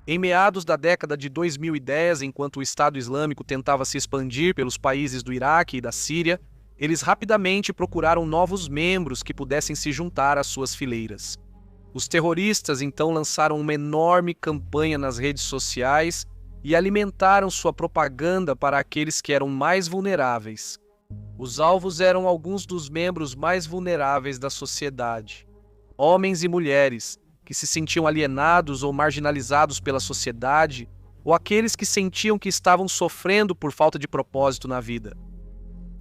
Em meados da década de 2010, enquanto o Estado Islâmico tentava se expandir pelos países do Iraque e da Síria, eles rapidamente procuraram novos membros que pudessem se juntar às suas fileiras. Os terroristas então lançaram uma enorme campanha nas redes sociais e alimentaram sua propaganda para aqueles que eram mais vulneráveis. Os alvos eram alguns dos membros mais vulneráveis da sociedade, homens e mulheres que se sentiam alienados ou marginalizados pela sociedade, ou aqueles que sentiam que estavam sofrendo por falta de propósito na vida.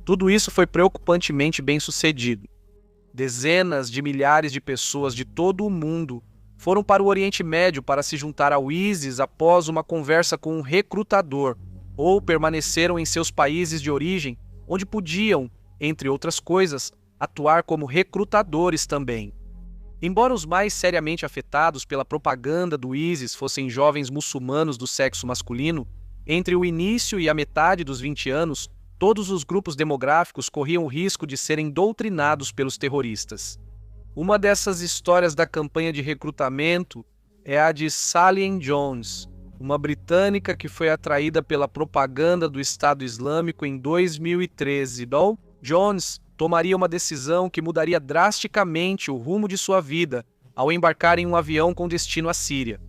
Tudo isso foi preocupantemente bem sucedido. Dezenas de milhares de pessoas de todo o mundo foram para o Oriente Médio para se juntar ao ISIS após uma conversa com um recrutador, ou permaneceram em seus países de origem, onde podiam, entre outras coisas, atuar como recrutadores também. Embora os mais seriamente afetados pela propaganda do ISIS fossem jovens muçulmanos do sexo masculino, entre o início e a metade dos 20 anos, todos os grupos demográficos corriam o risco de serem doutrinados pelos terroristas. Uma dessas histórias da campanha de recrutamento é a de Sally Ann Jones, uma britânica que foi atraída pela propaganda do Estado Islâmico em 2013. Jones tomaria uma decisão que mudaria drasticamente o rumo de sua vida ao embarcar em um avião com destino à Síria.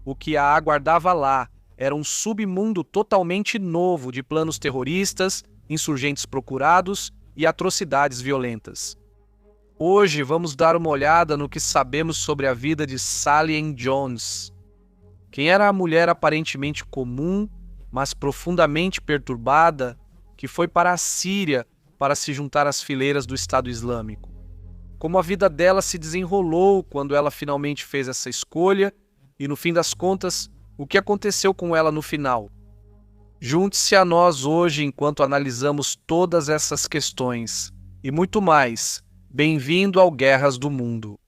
O que a aguardava lá era um submundo totalmente novo de planos terroristas, insurgentes procurados e atrocidades violentas. Hoje vamos dar uma olhada no que sabemos sobre a vida de Sally Ann Jones. Quem era a mulher aparentemente comum, mas profundamente perturbada, que foi para a Síria para se juntar às fileiras do Estado Islâmico. Como a vida dela se desenrolou quando ela finalmente fez essa escolha e, no fim das contas, o que aconteceu com ela no final. Junte-se a nós hoje enquanto analisamos todas essas questões e muito mais. Bem-vindo ao Guerras do Mundo.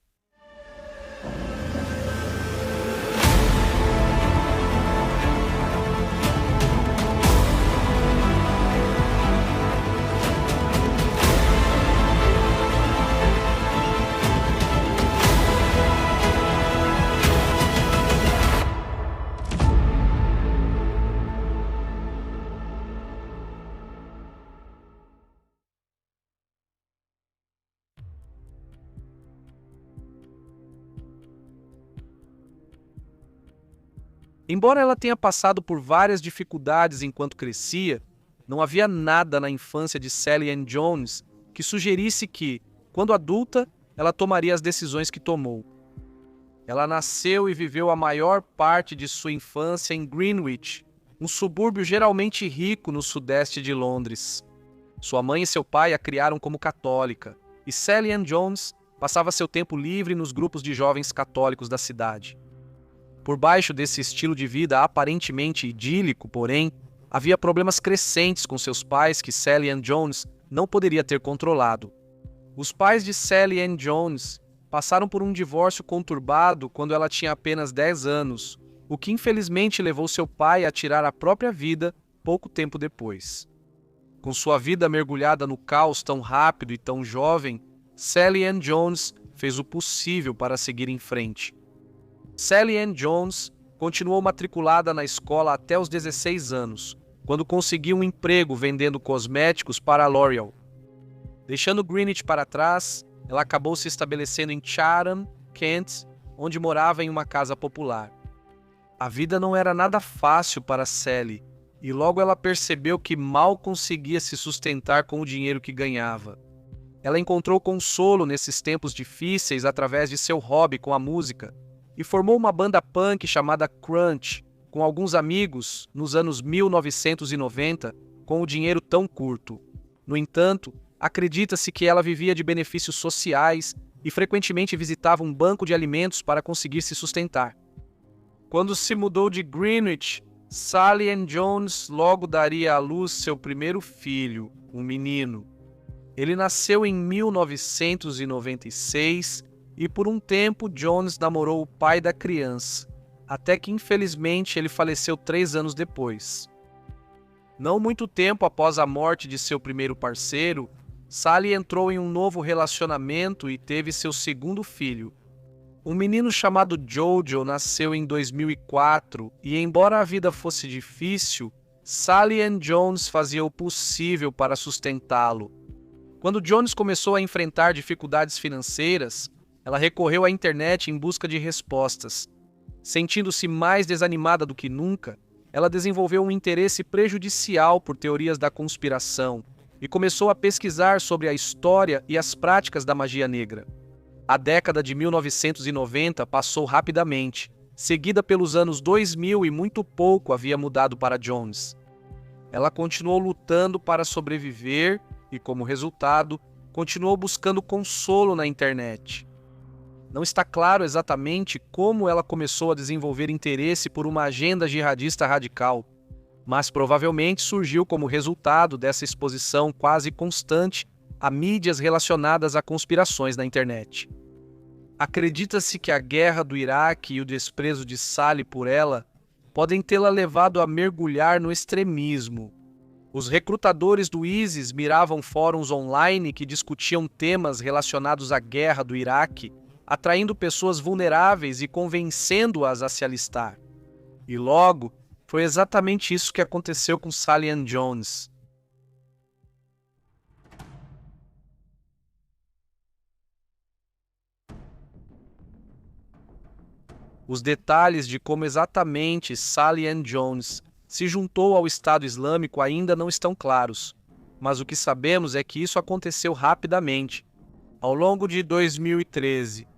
Embora ela tenha passado por várias dificuldades enquanto crescia, não havia nada na infância de Sally Ann Jones que sugerisse que, quando adulta, ela tomaria as decisões que tomou. Ela nasceu e viveu a maior parte de sua infância em Greenwich, um subúrbio geralmente rico no sudeste de Londres. Sua mãe e seu pai a criaram como católica, e Sally Ann Jones passava seu tempo livre nos grupos de jovens católicos da cidade. Por baixo desse estilo de vida aparentemente idílico, porém, havia problemas crescentes com seus pais que Sally Ann Jones não poderia ter controlado. Os pais de Sally Ann Jones passaram por um divórcio conturbado quando ela tinha apenas 10 anos, o que infelizmente levou seu pai a tirar a própria vida pouco tempo depois. Com sua vida mergulhada no caos tão rápido e tão jovem, Sally Ann Jones fez o possível para seguir em frente. Sally Ann Jones continuou matriculada na escola até os 16 anos, quando conseguiu um emprego vendendo cosméticos para a L'Oréal. Deixando Greenwich para trás, ela acabou se estabelecendo em Chatham, Kent, onde morava em uma casa popular. A vida não era nada fácil para Sally, e logo ela percebeu que mal conseguia se sustentar com o dinheiro que ganhava. Ela encontrou consolo nesses tempos difíceis através de seu hobby com a música, e formou uma banda punk chamada Crunch, com alguns amigos, nos anos 1990, com o dinheiro tão curto. No entanto, acredita-se que ela vivia de benefícios sociais e frequentemente visitava um banco de alimentos para conseguir se sustentar. Quando se mudou de Greenwich, Sally Ann Jones logo daria à luz seu primeiro filho, um menino. Ele nasceu em 1996 e por um tempo Jones namorou o pai da criança, até que infelizmente ele faleceu 3 anos depois. Não muito tempo após a morte de seu primeiro parceiro, Sally entrou em um novo relacionamento e teve seu segundo filho. Um menino chamado Jojo nasceu em 2004 e, embora a vida fosse difícil, Sally Ann Jones fazia o possível para sustentá-lo. Quando Jones começou a enfrentar dificuldades financeiras, ela recorreu à internet em busca de respostas. Sentindo-se mais desanimada do que nunca, ela desenvolveu um interesse prejudicial por teorias da conspiração e começou a pesquisar sobre a história e as práticas da magia negra. A década de 1990 passou rapidamente, seguida pelos anos 2000 e muito pouco havia mudado para Jones. Ela continuou lutando para sobreviver e, como resultado, continuou buscando consolo na internet. Não está claro exatamente como ela começou a desenvolver interesse por uma agenda jihadista radical, mas provavelmente surgiu como resultado dessa exposição quase constante a mídias relacionadas a conspirações na internet. Acredita-se que a guerra do Iraque e o desprezo de Sally por ela podem tê-la levado a mergulhar no extremismo. Os recrutadores do ISIS miravam fóruns online que discutiam temas relacionados à guerra do Iraque, atraindo pessoas vulneráveis e convencendo-as a se alistar. E logo, foi exatamente isso que aconteceu com Sally Ann Jones. Os detalhes de como exatamente Sally Ann Jones se juntou ao Estado Islâmico ainda não estão claros, mas o que sabemos é que isso aconteceu rapidamente, ao longo de 2013.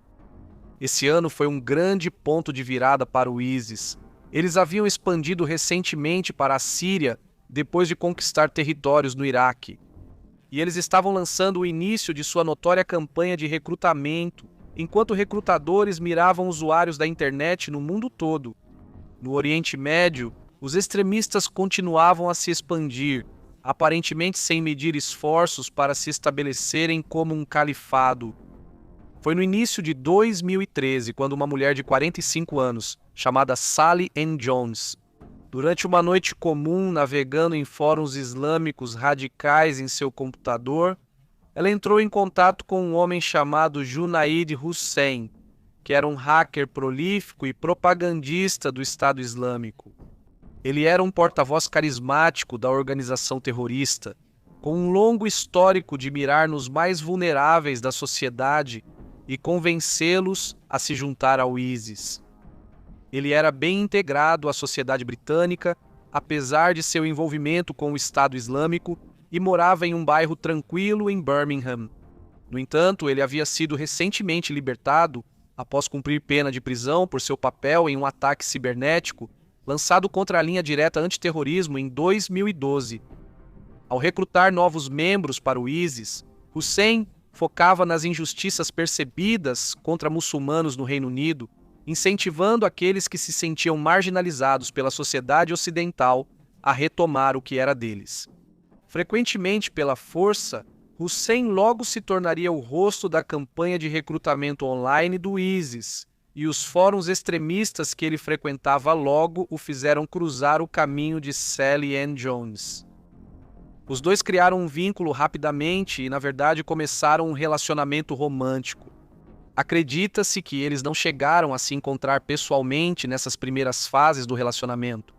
Esse ano foi um grande ponto de virada para o ISIS. Eles haviam expandido recentemente para a Síria depois de conquistar territórios no Iraque. E eles estavam lançando o início de sua notória campanha de recrutamento, enquanto recrutadores miravam usuários da internet no mundo todo. No Oriente Médio, os extremistas continuavam a se expandir, aparentemente sem medir esforços para se estabelecerem como um califado. Foi no início de 2013 quando uma mulher de 45 anos, chamada Sally Ann Jones, durante uma noite comum navegando em fóruns islâmicos radicais em seu computador, ela entrou em contato com um homem chamado Junaid Hussein, que era um hacker prolífico e propagandista do Estado Islâmico. Ele era um porta-voz carismático da organização terrorista, com um longo histórico de mirar nos mais vulneráveis da sociedade e convencê-los a se juntar ao ISIS. Ele era bem integrado à sociedade britânica, apesar de seu envolvimento com o Estado Islâmico, e morava em um bairro tranquilo em Birmingham. No entanto, ele havia sido recentemente libertado após cumprir pena de prisão por seu papel em um ataque cibernético lançado contra a linha direta antiterrorismo em 2012. Ao recrutar novos membros para o ISIS, Hussein focava nas injustiças percebidas contra muçulmanos no Reino Unido, incentivando aqueles que se sentiam marginalizados pela sociedade ocidental a retomar o que era deles. Frequentemente pela força, Hussein logo se tornaria o rosto da campanha de recrutamento online do ISIS, e os fóruns extremistas que ele frequentava logo o fizeram cruzar o caminho de Sally Ann Jones. Os dois criaram um vínculo rapidamente e, na verdade, começaram um relacionamento romântico. Acredita-se que eles não chegaram a se encontrar pessoalmente nessas primeiras fases do relacionamento,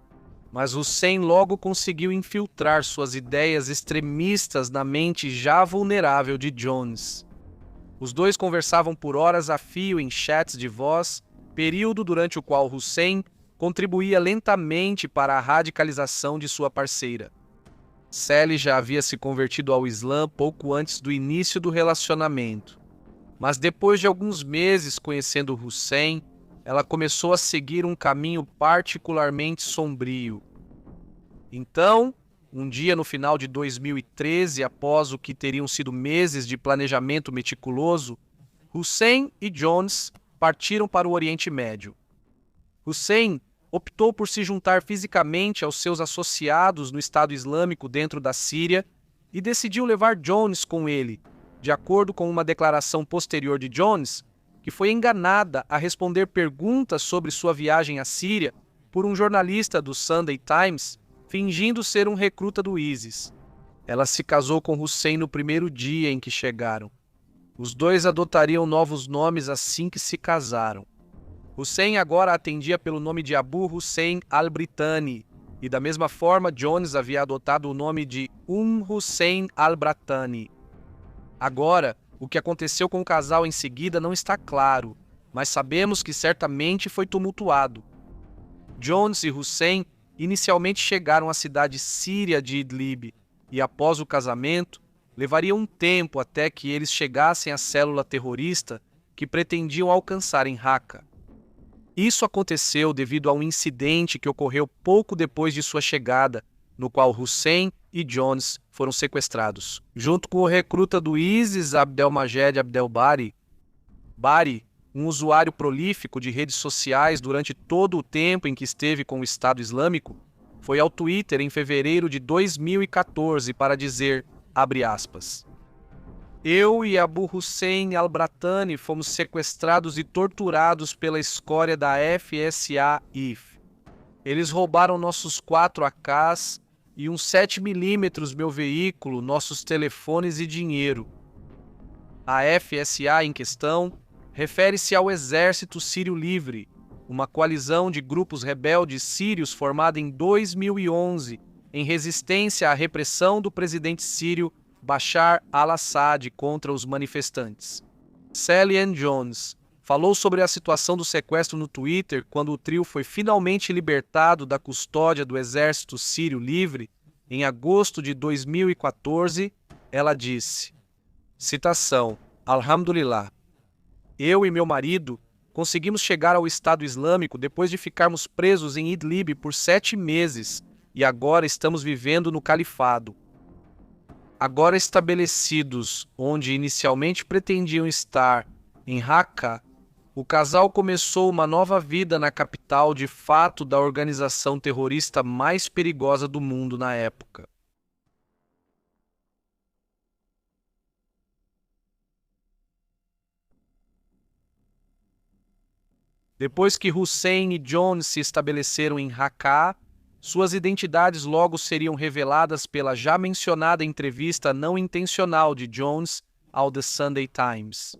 mas Hussein logo conseguiu infiltrar suas ideias extremistas na mente já vulnerável de Jones. Os dois conversavam por horas a fio em chats de voz, período durante o qual Hussein contribuía lentamente para a radicalização de sua parceira. Sally já havia se convertido ao Islã pouco antes do início do relacionamento, mas depois de alguns meses conhecendo Hussein, ela começou a seguir um caminho particularmente sombrio. Então, um dia no final de 2013, após o que teriam sido meses de planejamento meticuloso, Hussein e Jones partiram para o Oriente Médio. Hussein optou por se juntar fisicamente aos seus associados no Estado Islâmico dentro da Síria e decidiu levar Jones com ele, de acordo com uma declaração posterior de Jones, que foi enganada a responder perguntas sobre sua viagem à Síria por um jornalista do Sunday Times, fingindo ser um recruta do ISIS. Ela se casou com Hussein no primeiro dia em que chegaram. Os dois adotariam novos nomes assim que se casaram. Hussein agora atendia pelo nome de Abu Hussein al-Britani, e da mesma forma Jones havia adotado o nome de Hussein al-Bratani. Agora, o que aconteceu com o casal em seguida não está claro, mas sabemos que certamente foi tumultuado. Jones e Hussein inicialmente chegaram à cidade síria de Idlib e, após o casamento, levaria um tempo até que eles chegassem à célula terrorista que pretendiam alcançar em Raqqa. Isso aconteceu devido a um incidente que ocorreu pouco depois de sua chegada, no qual Hussein e Jones foram sequestrados, junto com o recruta do ISIS Abdelmajed Abdelbari. Bari, um usuário prolífico de redes sociais durante todo o tempo em que esteve com o Estado Islâmico, foi ao Twitter em fevereiro de 2014 para dizer, abre aspas, eu e Abu Hussein al-Bratani fomos sequestrados e torturados pela escória da FSA-IF. Eles roubaram nossos 4 AKs e um 7mm meu veículo, nossos telefones e dinheiro. A FSA em questão refere-se ao Exército Sírio Livre, uma coalizão de grupos rebeldes sírios formada em 2011 em resistência à repressão do presidente sírio Bashar al-Assad contra os manifestantes. Kellyanne Jones falou sobre a situação do sequestro no Twitter quando o trio foi finalmente libertado da custódia do Exército Sírio Livre em agosto de 2014. Ela disse, citação, Alhamdulillah, eu e meu marido conseguimos chegar ao Estado Islâmico depois de ficarmos presos em Idlib por 7 meses e agora estamos vivendo no Califado. Agora estabelecidos onde inicialmente pretendiam estar, em Raqqa, o casal começou uma nova vida na capital de fato da organização terrorista mais perigosa do mundo na época. Depois que Hussein e Jones se estabeleceram em Raqqa, suas identidades logo seriam reveladas pela já mencionada entrevista não intencional de Jones ao The Sunday Times.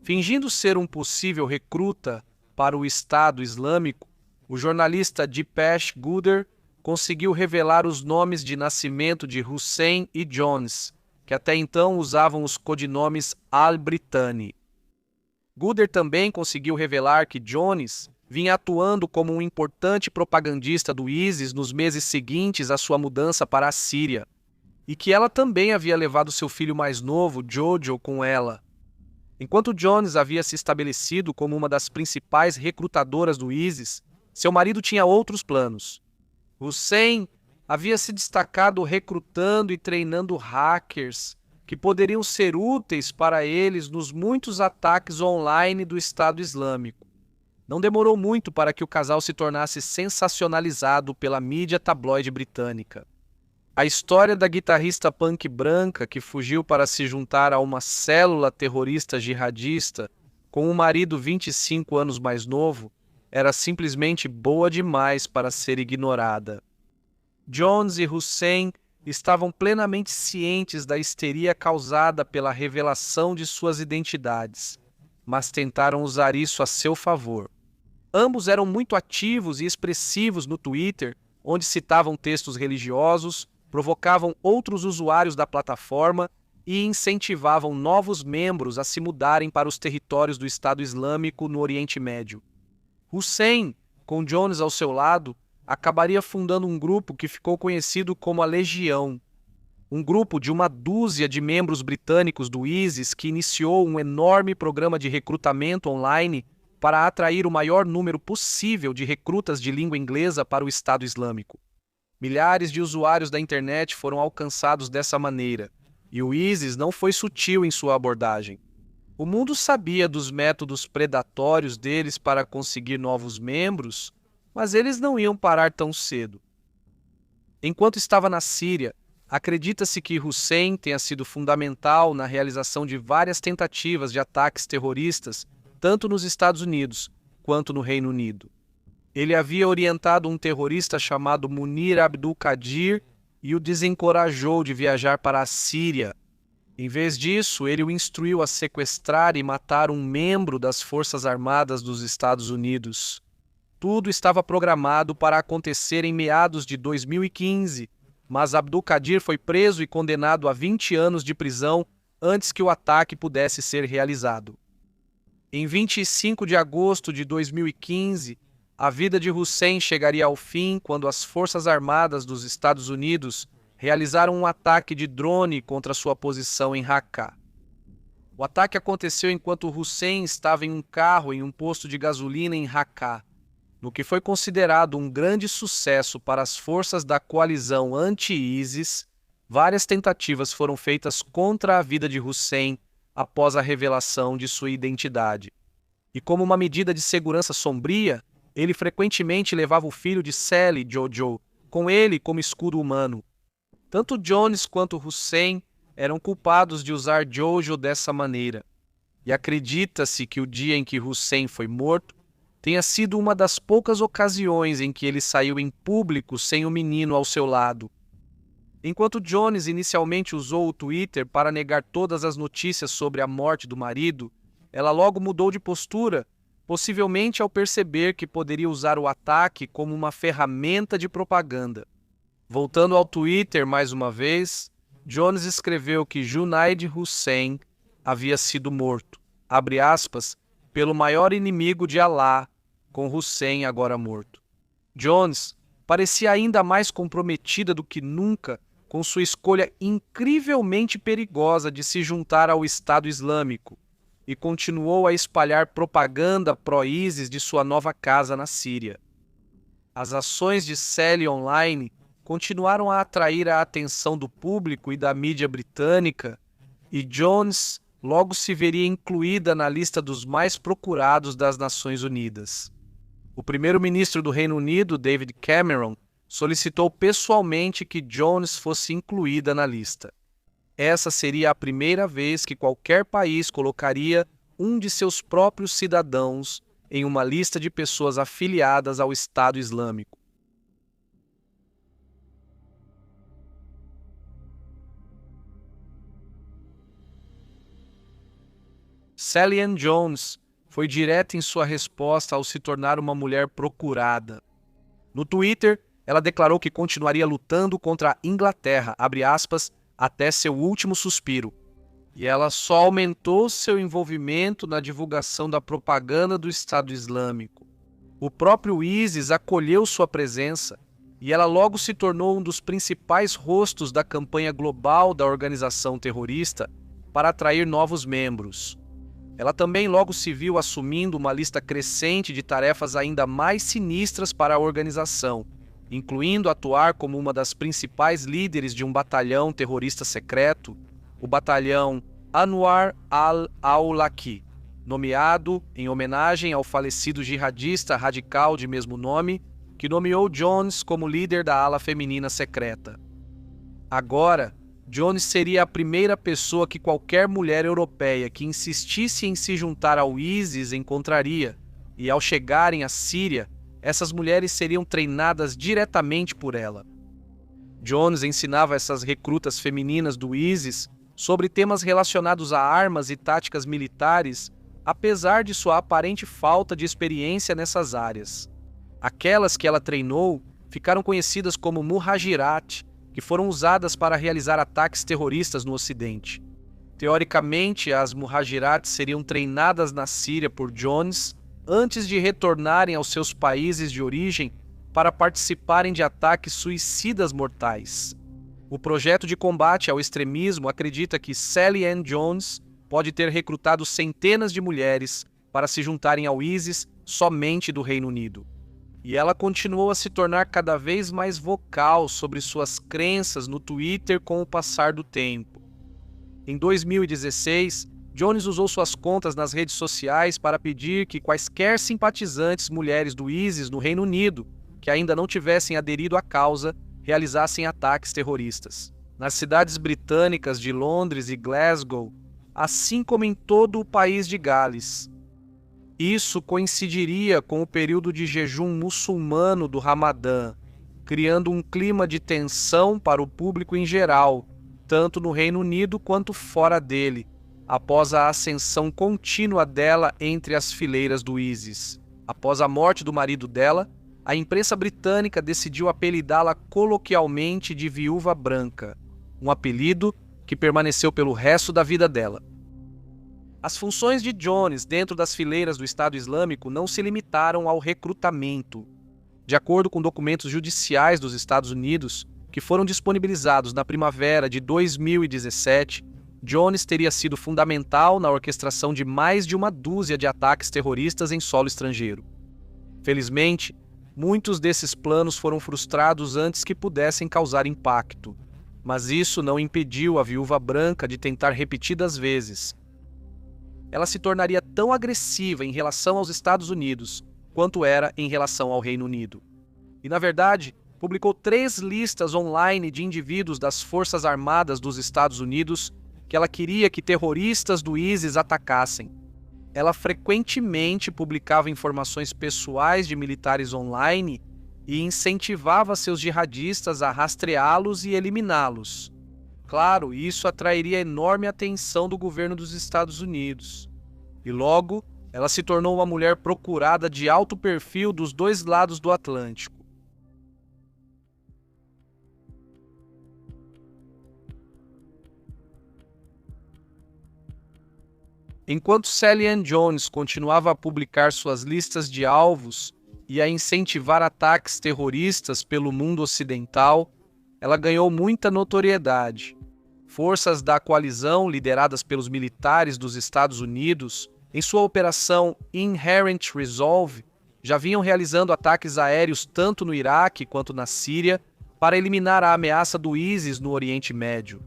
Fingindo ser um possível recruta para o Estado Islâmico, o jornalista Deepesh Gooder conseguiu revelar os nomes de nascimento de Hussein e Jones, que até então usavam os codinomes al-Britani. Gooder também conseguiu revelar que Jones vinha atuando como um importante propagandista do ISIS nos meses seguintes à sua mudança para a Síria, e que ela também havia levado seu filho mais novo, Jojo, com ela. Enquanto Jones havia se estabelecido como uma das principais recrutadoras do ISIS, seu marido tinha outros planos. Hussein havia se destacado recrutando e treinando hackers que poderiam ser úteis para eles nos muitos ataques online do Estado Islâmico. Não demorou muito para que o casal se tornasse sensacionalizado pela mídia tabloide britânica. A história da guitarrista punk branca que fugiu para se juntar a uma célula terrorista jihadista com um marido 25 anos mais novo era simplesmente boa demais para ser ignorada. Jones e Hussein estavam plenamente cientes da histeria causada pela revelação de suas identidades, mas tentaram usar isso a seu favor. Ambos eram muito ativos e expressivos no Twitter, onde citavam textos religiosos, provocavam outros usuários da plataforma e incentivavam novos membros a se mudarem para os territórios do Estado Islâmico no Oriente Médio. Hussein, com Jones ao seu lado, acabaria fundando um grupo que ficou conhecido como a Legião, um grupo de uma dúzia de membros britânicos do ISIS que iniciou um enorme programa de recrutamento online para atrair o maior número possível de recrutas de língua inglesa para o Estado Islâmico. Milhares de usuários da internet foram alcançados dessa maneira, e o ISIS não foi sutil em sua abordagem. O mundo sabia dos métodos predatórios deles para conseguir novos membros, mas eles não iam parar tão cedo. Enquanto estava na Síria, acredita-se que Hussein tenha sido fundamental na realização de várias tentativas de ataques terroristas, tanto nos Estados Unidos quanto no Reino Unido. Ele havia orientado um terrorista chamado Munir Abdul Qadir e o desencorajou de viajar para a Síria. Em vez disso, ele o instruiu a sequestrar e matar um membro das Forças Armadas dos Estados Unidos. Tudo estava programado para acontecer em meados de 2015, mas Abdul Qadir foi preso e condenado a 20 anos de prisão antes que o ataque pudesse ser realizado. Em 25 de agosto de 2015, a vida de Hussein chegaria ao fim quando as Forças Armadas dos Estados Unidos realizaram um ataque de drone contra sua posição em Raqqa. O ataque aconteceu enquanto Hussein estava em um carro em um posto de gasolina em Raqqa, no que foi considerado um grande sucesso para as forças da coalizão anti-ISIS. Várias tentativas foram feitas contra a vida de Hussein após a revelação de sua identidade. E como uma medida de segurança sombria, ele frequentemente levava o filho de Sally, Jojo, com ele como escudo humano. Tanto Jones quanto Hussein eram culpados de usar Jojo dessa maneira. E acredita-se que o dia em que Hussein foi morto tenha sido uma das poucas ocasiões em que ele saiu em público sem o menino ao seu lado. Enquanto Jones inicialmente usou o Twitter para negar todas as notícias sobre a morte do marido, ela logo mudou de postura, possivelmente ao perceber que poderia usar o ataque como uma ferramenta de propaganda. Voltando ao Twitter mais uma vez, Jones escreveu que Junaid Hussein havia sido morto, abre aspas, pelo maior inimigo de Alá, com Hussein agora morto. Jones parecia ainda mais comprometida do que nunca com sua escolha incrivelmente perigosa de se juntar ao Estado Islâmico e continuou a espalhar propaganda pró-ISIS de sua nova casa na Síria. As ações de Sally online continuaram a atrair a atenção do público e da mídia britânica, e Jones logo se veria incluída na lista dos mais procurados das Nações Unidas. O primeiro-ministro do Reino Unido, David Cameron, solicitou pessoalmente que Jones fosse incluída na lista. Essa seria a primeira vez que qualquer país colocaria um de seus próprios cidadãos em uma lista de pessoas afiliadas ao Estado Islâmico. Sally Ann Jones foi direta em sua resposta ao se tornar uma mulher procurada. No Twitter, ela declarou que continuaria lutando contra a Inglaterra, abre aspas, até seu último suspiro. E ela só aumentou seu envolvimento na divulgação da propaganda do Estado Islâmico. O próprio ISIS acolheu sua presença e ela logo se tornou um dos principais rostos da campanha global da organização terrorista para atrair novos membros. Ela também logo se viu assumindo uma lista crescente de tarefas ainda mais sinistras para a organização, incluindo atuar como uma das principais líderes de um batalhão terrorista secreto, o batalhão Anwar al-Awlaki, nomeado em homenagem ao falecido jihadista radical de mesmo nome, que nomeou Jones como líder da ala feminina secreta. Agora, Jones seria a primeira pessoa que qualquer mulher europeia que insistisse em se juntar ao ISIS encontraria, e ao chegarem à Síria, essas mulheres seriam treinadas diretamente por ela. Jones ensinava essas recrutas femininas do ISIS sobre temas relacionados a armas e táticas militares, apesar de sua aparente falta de experiência nessas áreas. Aquelas que ela treinou ficaram conhecidas como muhajirat, que foram usadas para realizar ataques terroristas no Ocidente. Teoricamente, as muhajirat seriam treinadas na Síria por Jones antes de retornarem aos seus países de origem para participarem de ataques suicidas mortais. O projeto de combate ao extremismo acredita que Sally Ann Jones pode ter recrutado centenas de mulheres para se juntarem ao ISIS somente do Reino Unido. E ela continuou a se tornar cada vez mais vocal sobre suas crenças no Twitter com o passar do tempo. Em 2016, Jones usou suas contas nas redes sociais para pedir que quaisquer simpatizantes mulheres do ISIS no Reino Unido, que ainda não tivessem aderido à causa, realizassem ataques terroristas. Nas cidades britânicas de Londres e Glasgow, assim como em todo o país de Gales. Isso coincidiria com o período de jejum muçulmano do Ramadã, criando um clima de tensão para o público em geral, tanto no Reino Unido quanto fora dele, após a ascensão contínua dela entre as fileiras do ISIS. Após a morte do marido dela, a imprensa britânica decidiu apelidá-la coloquialmente de Viúva Branca, um apelido que permaneceu pelo resto da vida dela. As funções de Jones dentro das fileiras do Estado Islâmico não se limitaram ao recrutamento. De acordo com documentos judiciais dos Estados Unidos, que foram disponibilizados na primavera de 2017, Jones teria sido fundamental na orquestração de mais de uma dúzia de ataques terroristas em solo estrangeiro. Felizmente, muitos desses planos foram frustrados antes que pudessem causar impacto, mas isso não impediu a Viúva Branca de tentar repetidas vezes. Ela se tornaria tão agressiva em relação aos Estados Unidos quanto era em relação ao Reino Unido. E, na verdade, publicou 3 listas online de indivíduos das Forças Armadas dos Estados Unidos que ela queria que terroristas do ISIS atacassem. Ela frequentemente publicava informações pessoais de militares online e incentivava seus jihadistas a rastreá-los e eliminá-los. Claro, isso atrairia enorme atenção do governo dos Estados Unidos. E logo, ela se tornou uma mulher procurada de alto perfil dos 2 lados do Atlântico. Enquanto Sally Ann Jones continuava a publicar suas listas de alvos e a incentivar ataques terroristas pelo mundo ocidental, ela ganhou muita notoriedade. Forças da coalizão, lideradas pelos militares dos Estados Unidos, em sua operação Inherent Resolve, já vinham realizando ataques aéreos tanto no Iraque quanto na Síria para eliminar a ameaça do ISIS no Oriente Médio.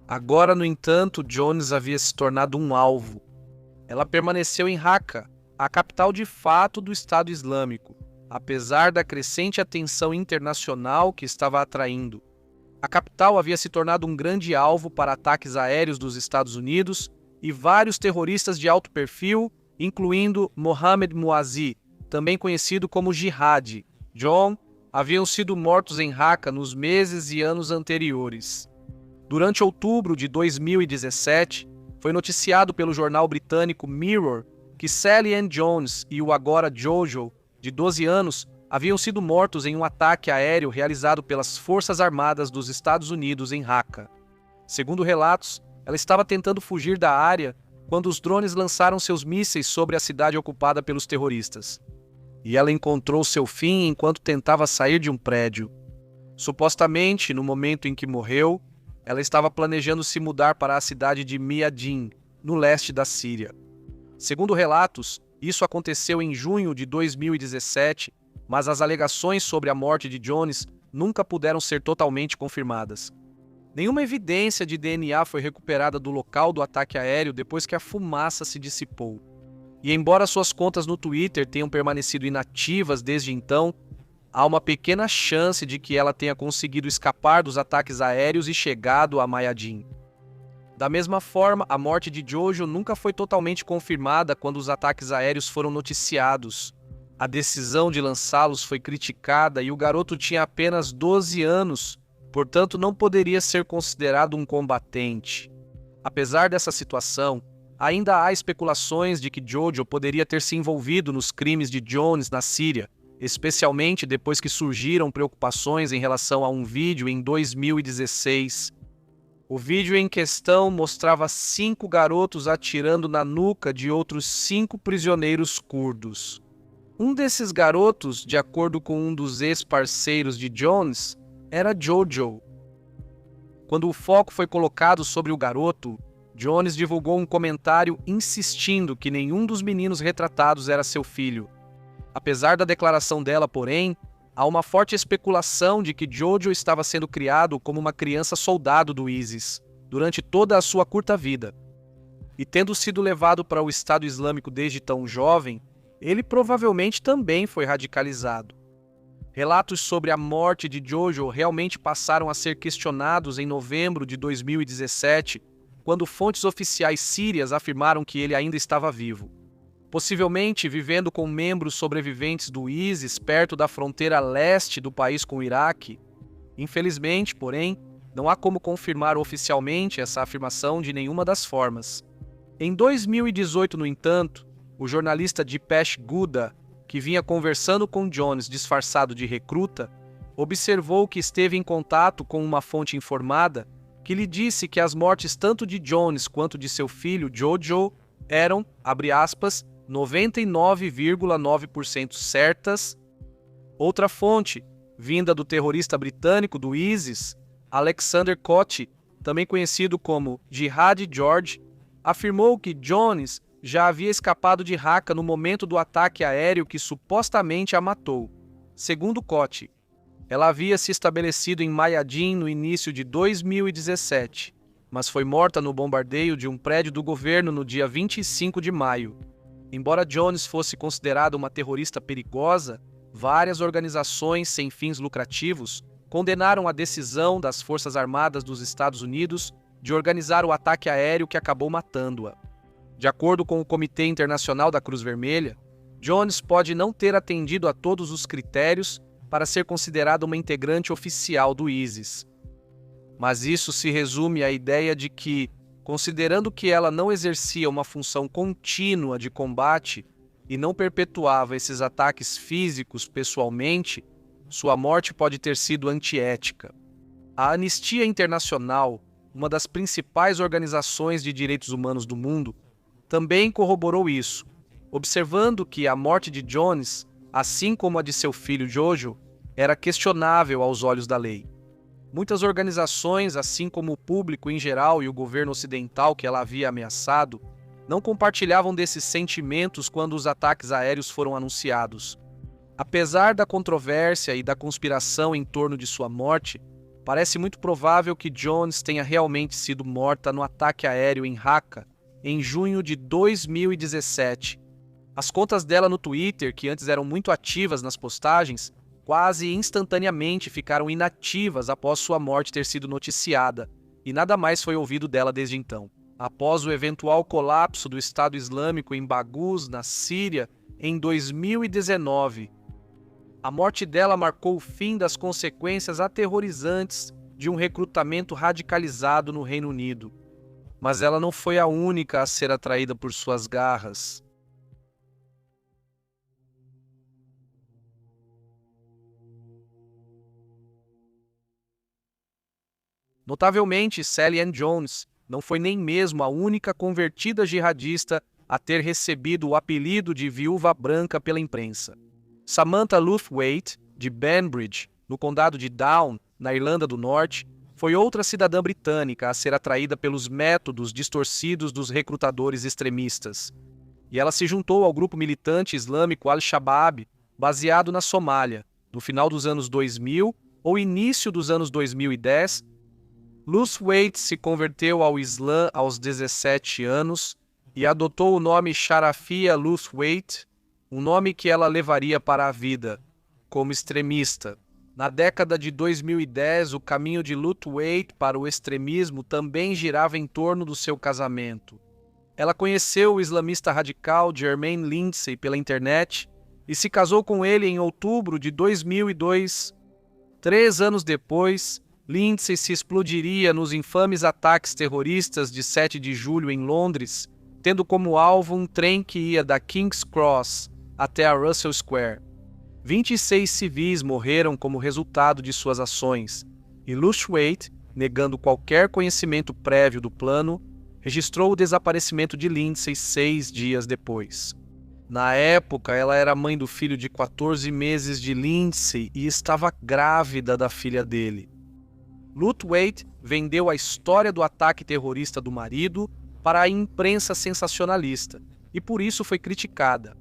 Agora, no entanto, Jones havia se tornado um alvo. Ela permaneceu em Raqqa, a capital de fato do Estado Islâmico, apesar da crescente atenção internacional que estava atraindo. A capital havia se tornado um grande alvo para ataques aéreos dos Estados Unidos e vários terroristas de alto perfil, incluindo Mohamed Mouazi, também conhecido como Jihad, John, haviam sido mortos em Raqqa nos meses e anos anteriores. Durante outubro de 2017, foi noticiado pelo jornal britânico Mirror que Sally Ann Jones e o agora Jojo, de 12 anos, haviam sido mortos em um ataque aéreo realizado pelas Forças Armadas dos Estados Unidos em Raqqa. Segundo relatos, ela estava tentando fugir da área quando os drones lançaram seus mísseis sobre a cidade ocupada pelos terroristas. E ela encontrou seu fim enquanto tentava sair de um prédio. Supostamente, no momento em que morreu, ela estava planejando se mudar para a cidade de Miyadin, no leste da Síria. Segundo relatos, isso aconteceu em junho de 2017, mas as alegações sobre a morte de Jones nunca puderam ser totalmente confirmadas. Nenhuma evidência de DNA foi recuperada do local do ataque aéreo depois que a fumaça se dissipou. E embora suas contas no Twitter tenham permanecido inativas desde então, há uma pequena chance de que ela tenha conseguido escapar dos ataques aéreos e chegado a Mayadin. Da mesma forma, a morte de Jojo nunca foi totalmente confirmada quando os ataques aéreos foram noticiados. A decisão de lançá-los foi criticada e o garoto tinha apenas 12 anos, portanto não poderia ser considerado um combatente. Apesar dessa situação, ainda há especulações de que Jojo poderia ter se envolvido nos crimes de Jones na Síria, especialmente depois que surgiram preocupações em relação a um vídeo em 2016. O vídeo em questão mostrava 5 garotos atirando na nuca de outros 5 prisioneiros curdos. Um desses garotos, de acordo com um dos ex-parceiros de Jones, era Jojo. Quando o foco foi colocado sobre o garoto, Jones divulgou um comentário insistindo que nenhum dos meninos retratados era seu filho. Apesar da declaração dela, porém, há uma forte especulação de que Jojo estava sendo criado como uma criança soldado do ISIS durante toda a sua curta vida. E tendo sido levado para o Estado Islâmico desde tão jovem, ele provavelmente também foi radicalizado. Relatos sobre a morte de Jojo realmente passaram a ser questionados em novembro de 2017, quando fontes oficiais sírias afirmaram que ele ainda estava vivo, possivelmente vivendo com membros sobreviventes do ISIS perto da fronteira leste do país com o Iraque. Infelizmente, porém, Não há como confirmar oficialmente essa afirmação de nenhuma das formas. Em 2018, no entanto, o jornalista Dipesh Gupta, que vinha conversando com Jones disfarçado de recruta, observou que esteve em contato com uma fonte informada que lhe disse que as mortes tanto de Jones quanto de seu filho Jojo eram, abre aspas, 99,9% certas. Outra fonte, vinda do terrorista britânico do ISIS, Alexander Koch, também conhecido como Jihad George, afirmou que Jones já havia escapado de Raqqa no momento do ataque aéreo que supostamente a matou. Segundo Koch, ela havia se estabelecido em Mayadin no início de 2017, mas foi morta no bombardeio de um prédio do governo no dia 25 de maio. Embora Jones fosse considerada uma terrorista perigosa, várias organizações sem fins lucrativos condenaram a decisão das Forças Armadas dos Estados Unidos de organizar o ataque aéreo que acabou matando-a. De acordo com o Comitê Internacional da Cruz Vermelha, Jones pode não ter atendido a todos os critérios para ser considerada uma integrante oficial do ISIS. Mas isso se resume à ideia de que, considerando que ela não exercia uma função contínua de combate e não perpetuava esses ataques físicos pessoalmente, sua morte pode ter sido antiética. A Anistia Internacional, uma das principais organizações de direitos humanos do mundo, também corroborou isso, observando que a morte de Jones, assim como a de seu filho Jojo, era questionável aos olhos da lei. Muitas organizações, assim como o público em geral e o governo ocidental que ela havia ameaçado, não compartilhavam desses sentimentos quando os ataques aéreos foram anunciados. Apesar da controvérsia e da conspiração em torno de sua morte, parece muito provável que Jones tenha realmente sido morta no ataque aéreo em Raqqa, em junho de 2017. As contas dela no Twitter, que antes eram muito ativas nas postagens, quase instantaneamente ficaram inativas após sua morte ter sido noticiada, e nada mais foi ouvido dela desde então. Após o eventual colapso do Estado Islâmico em Baghouz, na Síria, em 2019, a morte dela marcou o fim das consequências aterrorizantes de um recrutamento radicalizado no Reino Unido. Mas ela não foi a única a ser atraída por suas garras. Notavelmente, Sally Ann Jones não foi nem mesmo a única convertida jihadista a ter recebido o apelido de Viúva Branca pela imprensa. Samantha Luthwaite, de Banbridge, no condado de Down, na Irlanda do Norte, foi outra cidadã britânica a ser atraída pelos métodos distorcidos dos recrutadores extremistas. E ela se juntou ao grupo militante islâmico Al-Shabaab, baseado na Somália, no final dos anos 2000 ou início dos anos 2010. Luthwaite se converteu ao Islã aos 17 anos e adotou o nome Sharafia Luthwaite, um nome que ela levaria para a vida, como extremista. Na década de 2010, o caminho de Luthwaite para o extremismo também girava em torno do seu casamento. Ela conheceu o islamista radical Jermaine Lindsay pela internet e se casou com ele em outubro de 2002. 3 anos depois, Lindsay se explodiria nos infames ataques terroristas de 7 de julho em Londres, tendo como alvo um trem que ia da King's Cross até a Russell Square. 26 civis morreram como resultado de suas ações, e Luthwaite, negando qualquer conhecimento prévio do plano, registrou o desaparecimento de Lindsay 6 dias depois. Na época, ela era mãe do filho de 14 meses de Lindsay e estava grávida da filha dele. Luthwaite vendeu a história do ataque terrorista do marido para a imprensa sensacionalista e por isso foi criticada.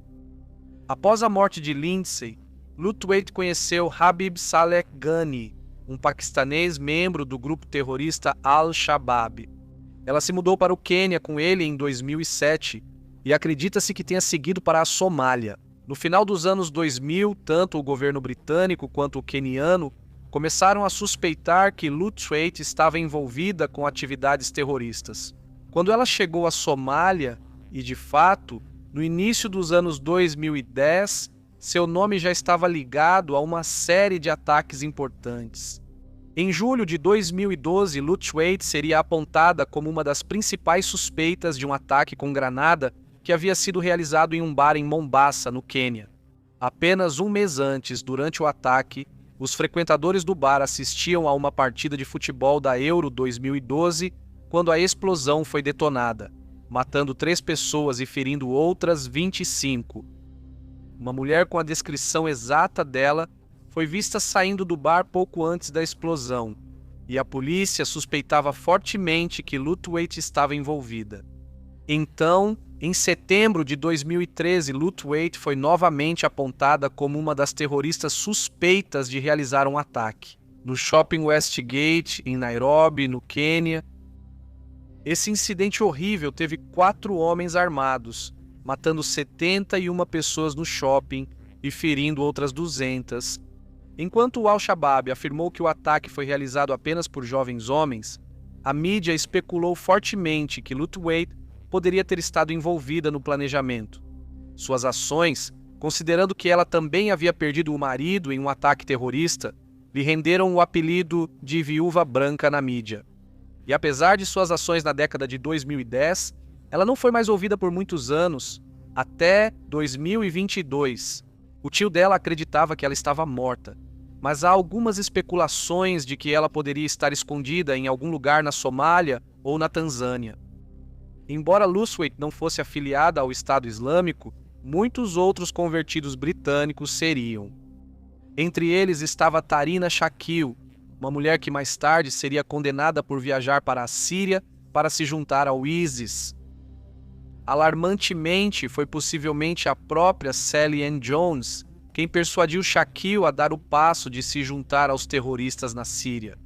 Após a morte de Lindsay, Luthwaite conheceu Habib Saleh Ghani, um paquistanês membro do grupo terrorista Al-Shabaab. Ela se mudou para o Quênia com ele em 2007 e acredita-se que tenha seguido para a Somália. No final dos anos 2000, tanto o governo britânico quanto o queniano começaram a suspeitar que Luthwaite estava envolvida com atividades terroristas. Quando ela chegou à Somália, e de fato, no início dos anos 2010, seu nome já estava ligado a uma série de ataques importantes. Em julho de 2012, Lutweit seria apontada como uma das principais suspeitas de um ataque com granada que havia sido realizado em um bar em Mombasa, no Quênia. Apenas um mês antes, durante o ataque, os frequentadores do bar assistiam a uma partida de futebol da Euro 2012 quando a explosão foi detonada, matando 3 pessoas e ferindo outras 25. Uma mulher com a descrição exata dela foi vista saindo do bar pouco antes da explosão, e a polícia suspeitava fortemente que Lutweit estava envolvida. Então, em setembro de 2013, Lutweit foi novamente apontada como uma das terroristas suspeitas de realizar um ataque, no Shopping Westgate, em Nairobi, no Quênia. Esse incidente horrível teve 4 homens armados, matando 71 pessoas no shopping e ferindo outras 200. Enquanto o Al-Shabaab afirmou que o ataque foi realizado apenas por jovens homens, a mídia especulou fortemente que Lutweit poderia ter estado envolvida no planejamento. Suas ações, considerando que ela também havia perdido o marido em um ataque terrorista, lhe renderam o apelido de Viúva Branca na mídia. E apesar de suas ações na década de 2010, ela não foi mais ouvida por muitos anos, até 2022. O tio dela acreditava que ela estava morta, mas há algumas especulações de que ela poderia estar escondida em algum lugar na Somália ou na Tanzânia. Embora Lutweit não fosse afiliada ao Estado Islâmico, muitos outros convertidos britânicos seriam. Entre eles estava Tarina Shakil, uma mulher que mais tarde seria condenada por viajar para a Síria para se juntar ao ISIS. Alarmantemente, foi possivelmente a própria Sally Ann Jones quem persuadiu Shakil a dar o passo de se juntar aos terroristas na Síria.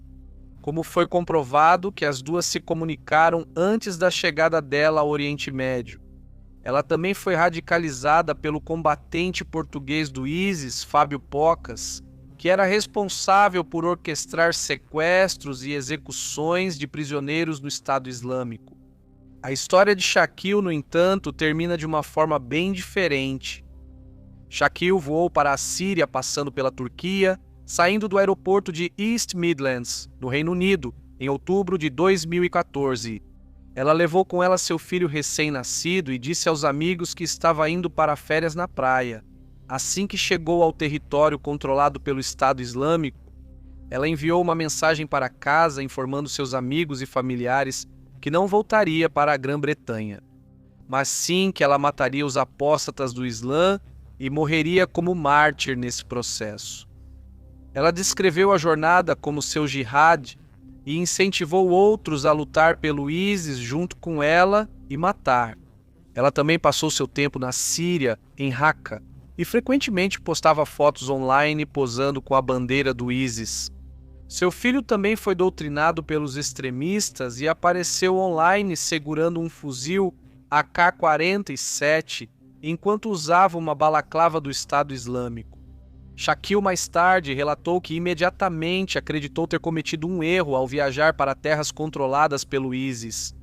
Como foi comprovado que as duas se comunicaram antes da chegada dela ao Oriente Médio. Ela também foi radicalizada pelo combatente português do ISIS, Fábio Pocas, que era responsável por orquestrar sequestros e execuções de prisioneiros no Estado Islâmico. A história de Shakil, no entanto, termina de uma forma bem diferente. Shakil voou para a Síria passando pela Turquia, saindo do aeroporto de East Midlands, no Reino Unido, em outubro de 2014. Ela levou com ela seu filho recém-nascido e disse aos amigos que estava indo para férias na praia. Assim que chegou ao território controlado pelo Estado Islâmico, ela enviou uma mensagem para casa informando seus amigos e familiares que não voltaria para a Grã-Bretanha, mas sim que ela mataria os apóstatas do Islã e morreria como mártir nesse processo. Ela descreveu a jornada como seu jihad e incentivou outros a lutar pelo ISIS junto com ela e matar. Ela também passou seu tempo na Síria, em Raqqa, e frequentemente postava fotos online posando com a bandeira do ISIS. Seu filho também foi doutrinado pelos extremistas e apareceu online segurando um fuzil AK-47 enquanto usava uma balaclava do Estado Islâmico. Shakil mais tarde relatou que imediatamente acreditou ter cometido um erro ao viajar para terras controladas pelo ISIS.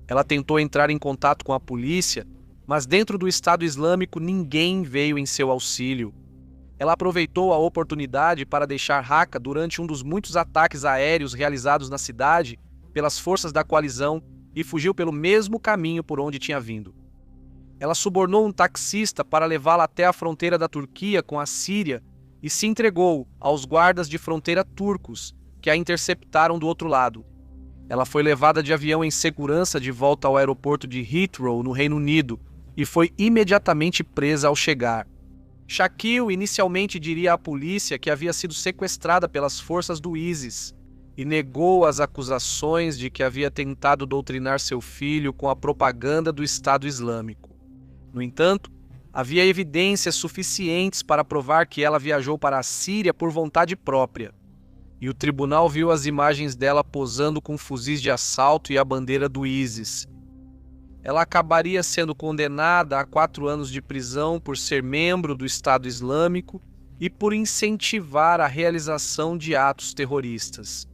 Ela tentou entrar em contato com a polícia, mas dentro do Estado Islâmico ninguém veio em seu auxílio. Ela aproveitou a oportunidade para deixar Raqqa durante um dos muitos ataques aéreos realizados na cidade pelas forças da coalizão e fugiu pelo mesmo caminho por onde tinha vindo. Ela subornou um taxista para levá-la até a fronteira da Turquia com a Síria e se entregou aos guardas de fronteira turcos, que a interceptaram do outro lado. Ela foi levada de avião em segurança de volta ao aeroporto de Heathrow, no Reino Unido, e foi imediatamente presa ao chegar. Shakil inicialmente diria à polícia que havia sido sequestrada pelas forças do ISIS e negou as acusações de que havia tentado doutrinar seu filho com a propaganda do Estado Islâmico. No entanto, havia evidências suficientes para provar que ela viajou para a Síria por vontade própria, e o tribunal viu as imagens dela posando com fuzis de assalto e a bandeira do ISIS. Ela acabaria sendo condenada a 4 anos de prisão por ser membro do Estado Islâmico e por incentivar a realização de atos terroristas.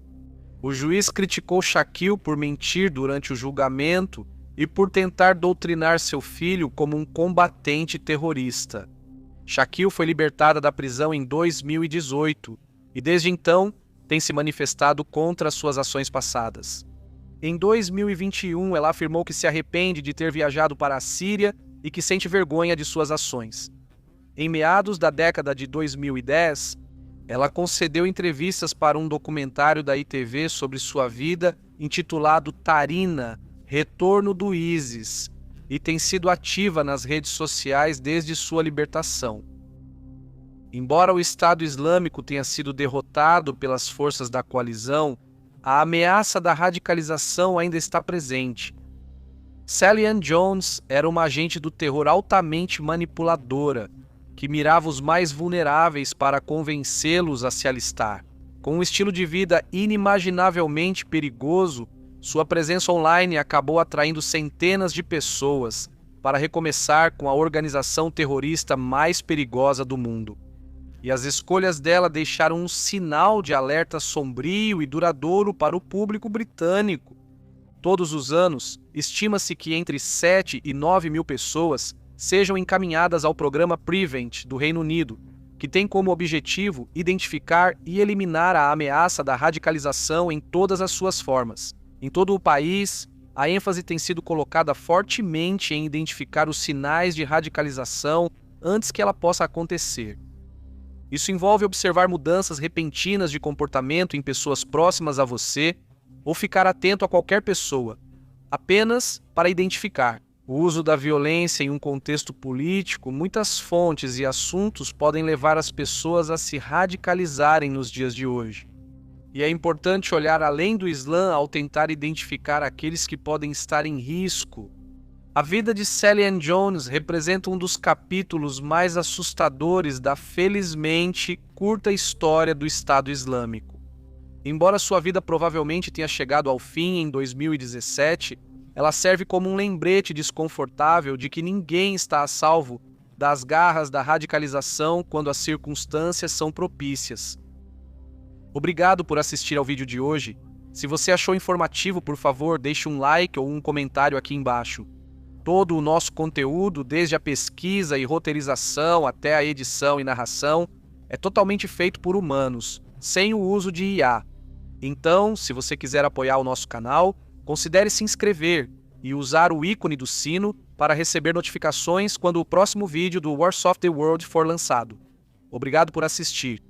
O juiz criticou Shakil por mentir durante o julgamento e por tentar doutrinar seu filho como um combatente terrorista. Shakil foi libertada da prisão em 2018 e, desde então, tem se manifestado contra suas ações passadas. Em 2021, ela afirmou que se arrepende de ter viajado para a Síria e que sente vergonha de suas ações. Em meados da década de 2010, ela concedeu entrevistas para um documentário da ITV sobre sua vida, intitulado Tarina, Retorno do ISIS, e tem sido ativa nas redes sociais desde sua libertação. Embora o Estado Islâmico tenha sido derrotado pelas forças da coalizão, a ameaça da radicalização ainda está presente. Sally Ann Jones era uma agente do terror altamente manipuladora, que mirava os mais vulneráveis para convencê-los a se alistar. Com um estilo de vida inimaginavelmente perigoso, sua presença online acabou atraindo centenas de pessoas para recomeçar com a organização terrorista mais perigosa do mundo. E as escolhas dela deixaram um sinal de alerta sombrio e duradouro para o público britânico. Todos os anos, estima-se que entre 7 e 9 mil pessoas sejam encaminhadas ao programa Prevent do Reino Unido, que tem como objetivo identificar e eliminar a ameaça da radicalização em todas as suas formas. Em todo o país, a ênfase tem sido colocada fortemente em identificar os sinais de radicalização antes que ela possa acontecer. Isso envolve observar mudanças repentinas de comportamento em pessoas próximas a você ou ficar atento a qualquer pessoa, apenas para identificar. O uso da violência em um contexto político, muitas fontes e assuntos podem levar as pessoas a se radicalizarem nos dias de hoje. E é importante olhar além do Islã ao tentar identificar aqueles que podem estar em risco. A vida de Sally Ann Jones representa um dos capítulos mais assustadores da felizmente curta história do Estado Islâmico. Embora sua vida provavelmente tenha chegado ao fim em 2017, ela serve como um lembrete desconfortável de que ninguém está a salvo das garras da radicalização quando as circunstâncias são propícias. Obrigado por assistir ao vídeo de hoje. Se você achou informativo, por favor, deixe um like ou um comentário aqui embaixo. Todo o nosso conteúdo, desde a pesquisa e roteirização até a edição e narração, é totalmente feito por humanos, sem o uso de IA. Então, se você quiser apoiar o nosso canal, considere se inscrever e usar o ícone do sino para receber notificações quando o próximo vídeo do Warsoft The World for lançado. Obrigado por assistir.